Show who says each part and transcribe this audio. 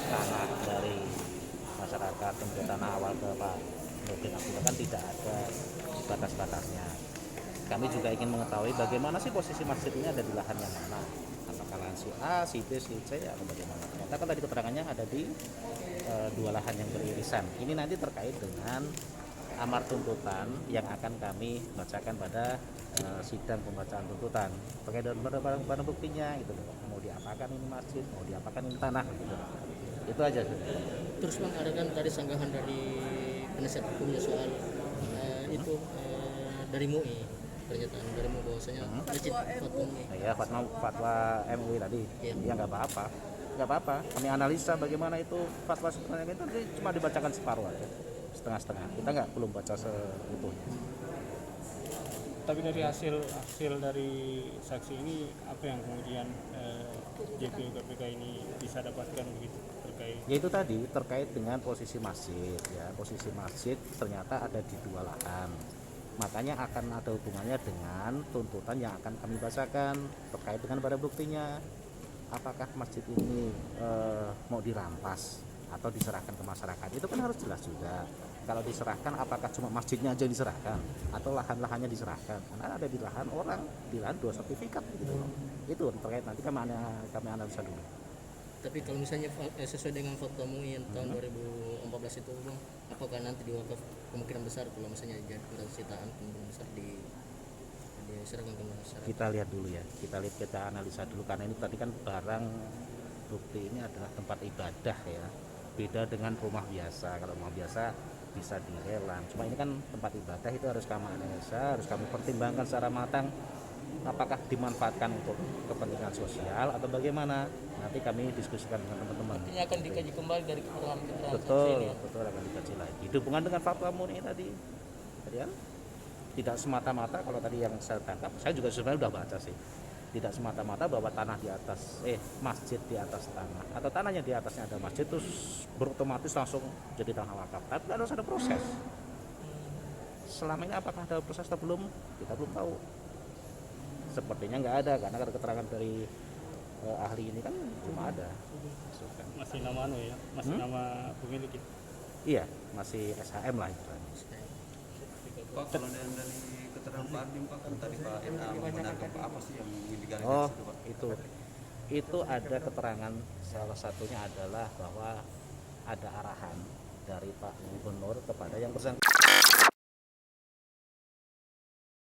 Speaker 1: tanah dari masyarakat pemilik tanah awal ke Pak Nurdin Abdullah kan tidak ada batas-batasnya. Kami juga ingin mengetahui bagaimana sih posisi masjid ini ada di lahan yang mana, apakah lahan si A, si B, si C atau bagaimana. Ternyata kan tadi keterangannya ada di dua lahan yang beririsan. Ini nanti terkait dengan amar tuntutan yang akan kami bacakan pada sidang pembacaan tuntutan terkait dengan barang buktinya gitu loh. Mau diapakan ini masjid, mau diapakan ini tanah gitu. Itu aja.
Speaker 2: Terus Bang, ada kan tadi sanggahan dari penasihat hukumnya soal dari MUI, pernyataan dari MUI bahwasanya masjid fatwa MUI.
Speaker 1: Ya fatwa MUI tadi. Ya nggak apa-apa. Kami analisa bagaimana itu fatwa sebenarnya itu nanti cuma dibacakan separuh aja, setengah-setengah. Kita belum baca seutuhnya.
Speaker 3: Tapi dari hasil dari saksi ini apa yang kemudian JPU KPK ini bisa dapatkan begitu terkait?
Speaker 1: Ya itu tadi terkait dengan posisi masjid ya. Posisi masjid ternyata ada di dua lahan. Makanya akan ada hubungannya dengan tuntutan yang akan kami bacakan terkait dengan barang buktinya. Apakah masjid ini mau dirampas atau diserahkan ke masyarakat? Itu kan harus jelas juga. Kalau diserahkan, apakah cuma masjidnya aja yang diserahkan atau lahan-lahannya diserahkan? Karena ada di lahan orang, di lahan 2 sertifikat gitu loh. Itu terkait nanti kami analisa dulu.
Speaker 2: Tapi kalau misalnya sesuai dengan fatwa MUI yang tahun 2014 itu Bang, apakah nanti diwakaf kemungkinan besar kalau misalnya jadi sitaan kemungkinan besar diserahkan ke masyarakat?
Speaker 1: Kita lihat dulu ya, kita analisa dulu karena ini tadi kan barang bukti ini adalah tempat ibadah ya. Beda dengan rumah biasa. Kalau rumah biasa bisa dilelang. Cuma ini kan tempat ibadah, itu harus kami analisa, harus kami pertimbangkan secara matang apakah dimanfaatkan untuk kepentingan sosial atau bagaimana. Nanti kami diskusikan dengan teman-teman.
Speaker 2: Artinya akan dikaji kembali dari keterangan
Speaker 1: Betul akan dikaji lagi. Hubungan dengan fatwa MUI tadi kan tidak semata-mata kalau tadi yang saya tangkap, saya juga sebenarnya sudah baca sih. Tidak semata-mata bahwa tanah di atas masjid di atas tanah atau tanahnya di atasnya ada masjid terus berotomatis langsung jadi tanah wakaf. Tapi harus ada proses. Selama ini apakah ada proses atau belum? Kita belum tahu. Sepertinya nggak ada karena keterangan dari ahli ini kan cuma ada.
Speaker 3: Masih nama ya, masih nama pemilik ya?
Speaker 1: Iya, masih SHM lah itu.
Speaker 4: Pak, kalau dari keterangan Pak Ardim Pak, kan tadi Pak NA membenarkan apa sih yang digali dari
Speaker 1: Oh,
Speaker 4: situ Pak?
Speaker 1: itu ada keterangan, salah satunya adalah bahwa ada arahan dari Pak Gubernur kepada yang bersangkutan.